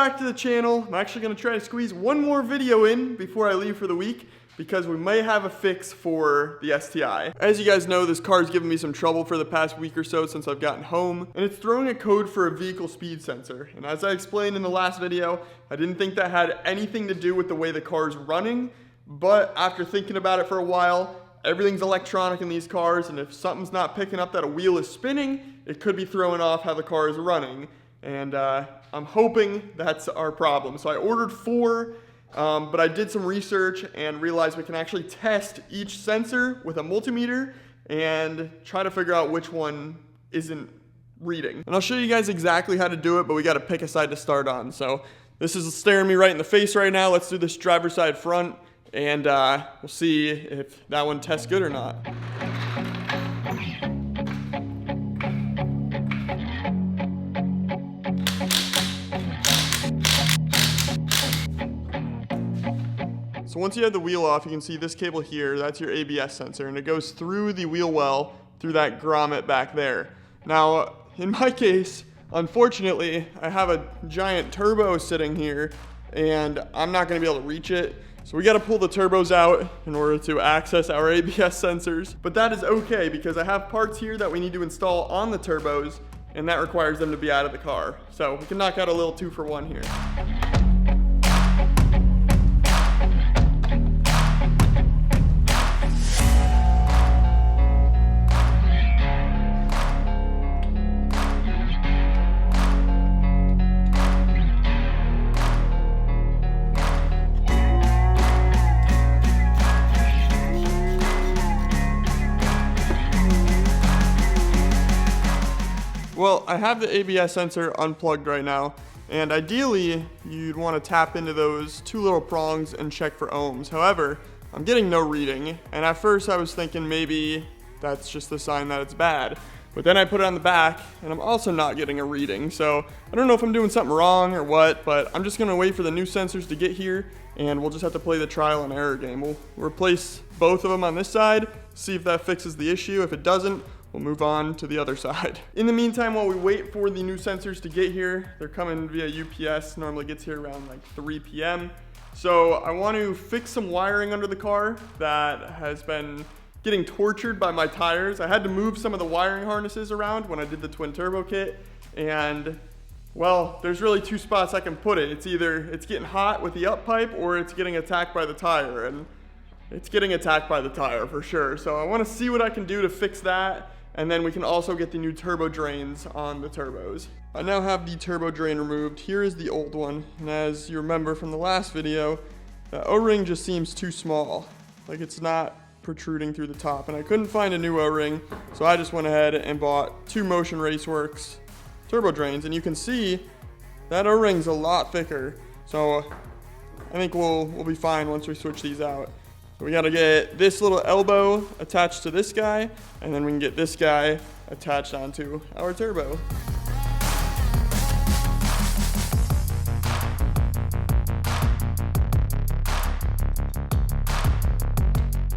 back to the channel. I'm actually going to try to squeeze one more video in before I leave for the week, because we may have a fix for the STI. As you guys know, this car's given me some trouble for the past week or so since I've gotten home, and it's throwing a code for a vehicle speed sensor. And as I explained in the last video, I didn't think that had anything to do with the way the car's running, but after thinking about it for a while, everything's electronic in these cars, and if something's not picking up that a wheel is spinning, it could be throwing off how the car is running. And I'm hoping that's our problem. So I ordered 4, but I did some research and realized we can actually test each sensor with a multimeter and try to figure out which one isn't reading. And I'll show you guys exactly how to do it, but we got to pick a side to start on. So this is staring me right in the face right now. Let's do this driver's side front, and we'll see if that one tests good or not. So once you have the wheel off, you can see this cable here, that's your ABS sensor, and it goes through the wheel well, through that grommet back there. Now, in my case, unfortunately, I have a giant turbo sitting here, and I'm not gonna be able to reach it. So we gotta pull the turbos out in order to access our ABS sensors. But that is okay, because I have parts here that we need to install on the turbos, and that requires them to be out of the car. So we can knock out a little 2-for-1 here. Well, I have the ABS sensor unplugged right now, and ideally you'd want to tap into those 2 little prongs and check for ohms. However, I'm getting no reading, and at first I was thinking maybe that's just a sign that it's bad. But then I put it on the back, and I'm also not getting a reading. So I don't know if I'm doing something wrong or what, but I'm just gonna wait for the new sensors to get here, and we'll just have to play the trial and error game. We'll replace both of them on this side, see if that fixes the issue. If it doesn't, we'll move on to the other side. In the meantime, while we wait for the new sensors to get here, they're coming via UPS, normally gets here around like 3 p.m. So I want to fix some wiring under the car that has been getting tortured by my tires. I had to move some of the wiring harnesses around when I did the twin turbo kit, and well, there's really 2 spots I can put it. It's either it's getting hot with the up pipe, or it's getting attacked by the tire, and it's getting attacked by the tire for sure. So I want to see what I can do to fix that, and then we can also get the new turbo drains on the turbos. I now have the turbo drain removed. Here is the old one, and as you remember from the last video, the O-ring just seems too small. Like it's not protruding through the top, and I couldn't find a new O-ring, so I just went ahead and bought 2 Motion Raceworks turbo drains, and you can see that O-ring's a lot thicker. So I think we'll be fine once we switch these out. So we gotta get this little elbow attached to this guy, and then we can get this guy attached onto our turbo.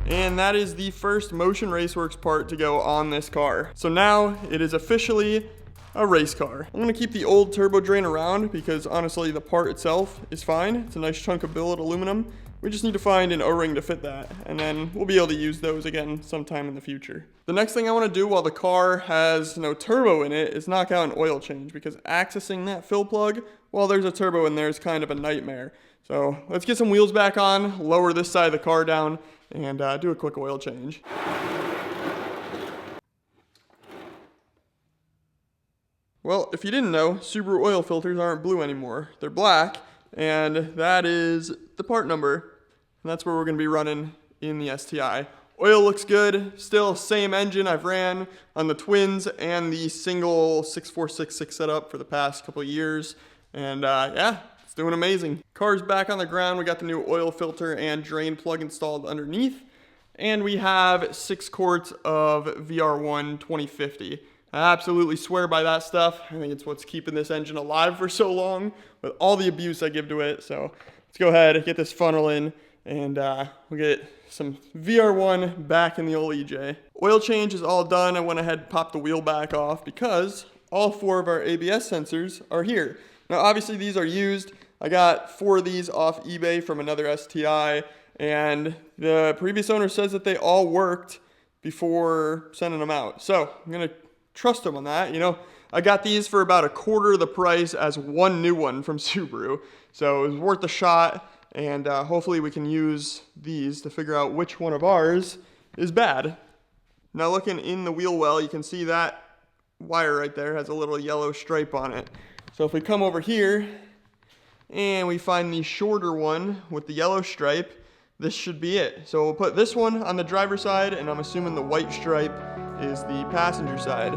And that is the first Motion Raceworks part to go on this car. So now it is officially a race car. I'm gonna keep the old turbo drain around because honestly the part itself is fine. It's a nice chunk of billet aluminum. We just need to find an O-ring to fit that, and then we'll be able to use those again sometime in the future. The next thing I want to do while the car has no turbo in it is knock out an oil change, because accessing that fill plug while there's a turbo in there is kind of a nightmare. So let's get some wheels back on, lower this side of the car down, and do a quick oil change. Well, if you didn't know, Subaru oil filters aren't blue anymore. They're black, and that is the part number, and that's where we're going to be running in the STI. Oil looks good, still same engine I've ran on the twins and the single 6466 setup for the past couple of years, and yeah, it's doing amazing. Car's back on the ground. We got the new oil filter and drain plug installed underneath, and we have 6 quarts of VR1 2050. I absolutely swear by that stuff. I think it's what's keeping this engine alive for so long with all the abuse I give to it. So let's go ahead and get this funnel in, and we'll get some VR1 back in the old EJ. Oil change is all done. I went ahead and popped the wheel back off because all 4 of our ABS sensors are here. Now obviously these are used. I got 4 of these off eBay from another STI, and the previous owner says that they all worked before sending them out. So I'm gonna trust them on that. You know, I got these for about 1/4 the price as one new one from Subaru. So it was worth a shot, and hopefully we can use these to figure out which one of ours is bad. Now looking in the wheel well, you can see that wire right there has a little yellow stripe on it. So if we come over here and we find the shorter one with the yellow stripe, this should be it. So we'll put this one on the driver's side, and I'm assuming the white stripe is the passenger side.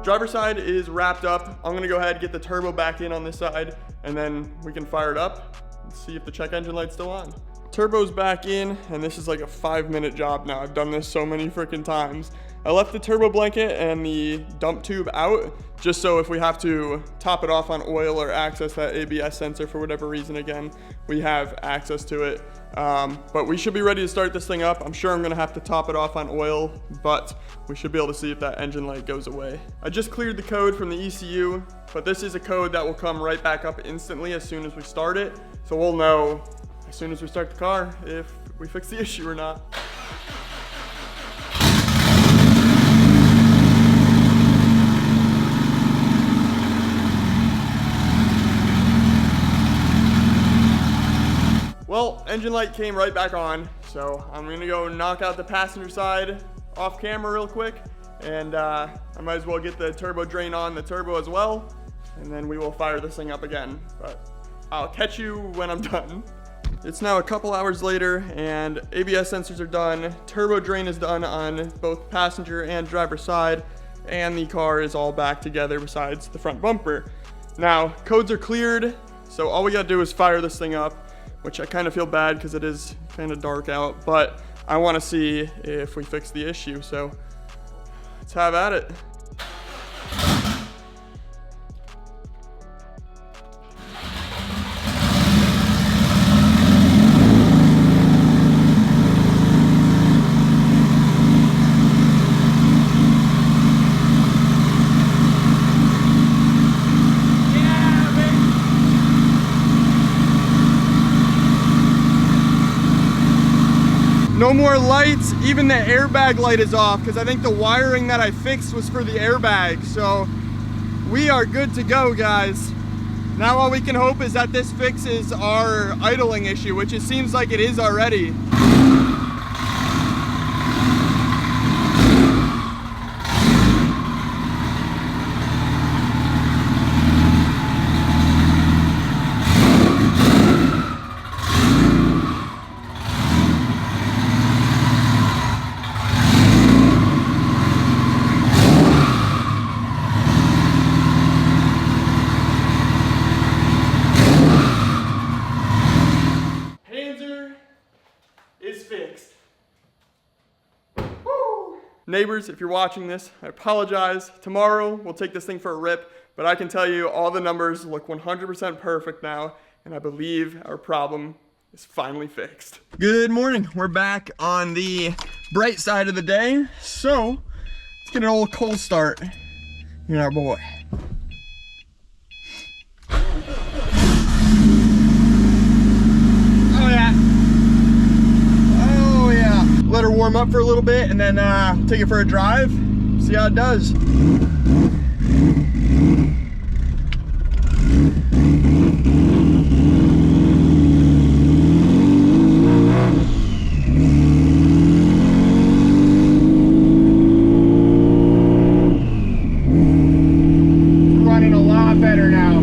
Driver side is wrapped up. I'm gonna go ahead and get the turbo back in on this side, and then we can fire it up and see if the check engine light's still on. Turbo's back in, and this is like a 5-minute job now. I've done this so many freaking times. I left the turbo blanket and the dump tube out, just so if we have to top it off on oil or access that ABS sensor for whatever reason again, we have access to it. But we should be ready to start this thing up. I'm sure I'm gonna have to top it off on oil, but we should be able to see if that engine light goes away. I just cleared the code from the ECU, but this is a code that will come right back up instantly as soon as we start it. So we'll know as soon as we start the car if we fix the issue or not. Well, engine light came right back on, so I'm gonna go knock out the passenger side off camera real quick, and I might as well get the turbo drain on the turbo as well, and then we will fire this thing up again. But I'll catch you when I'm done. It's now a couple hours later, and ABS sensors are done, turbo drain is done on both passenger and driver side, and the car is all back together besides the front bumper. Now, codes are cleared, so all we gotta do is fire this thing up, which I kind of feel bad because it is kind of dark out, but I want to see if we fix the issue, so let's have at it. No more lights, even the airbag light is off because I think the wiring that I fixed was for the airbag. So we are good to go, guys. Now all we can hope is that this fixes our idling issue, which it seems like it is already. Neighbors, if you're watching this, I apologize. Tomorrow, we'll take this thing for a rip, but I can tell you all the numbers look 100% perfect now, and I believe our problem is finally fixed. Good morning. We're back on the bright side of the day, so let's get an old cold start in our boy. Let her warm up for a little bit and then take it for a drive, see how it does. Running a lot better now.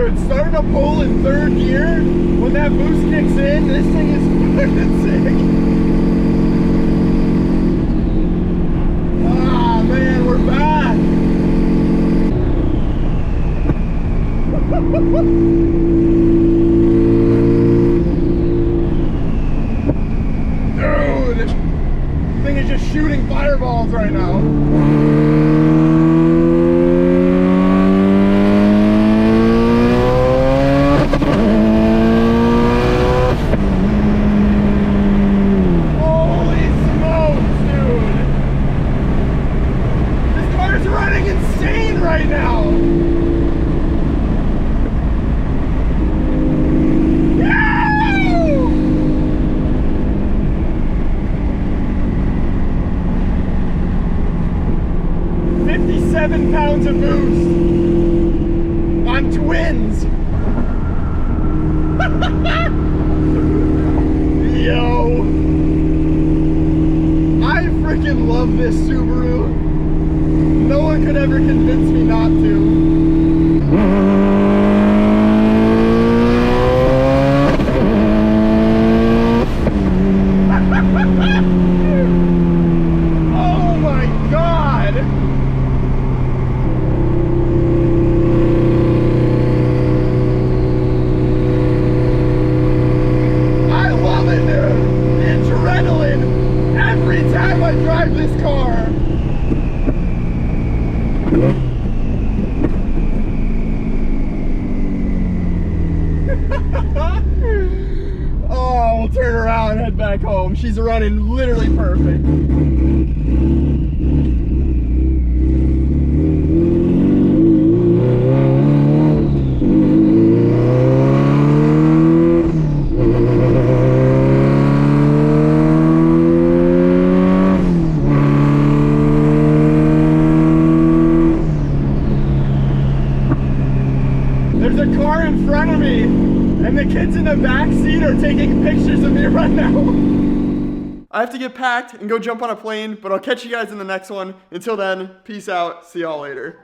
Dude, starting to pull in third gear, when that boost kicks in, this thing is fucking sick. Ah, man, we're back. Dude, this thing is just shooting fireballs right now. Right now. Yeah! 57 pounds of boost on twins. Yo, I freaking love this Subaru. No one could ever convince me not to. Oh my God! I love it, dude! The adrenaline every time I drive this car. Oh, we'll turn around and head back home. She's running literally perfect. There's a car in front of me, and the kids in the back seat are taking pictures of me right now. I have to get packed and go jump on a plane, but I'll catch you guys in the next one. Until then, peace out. See y'all later.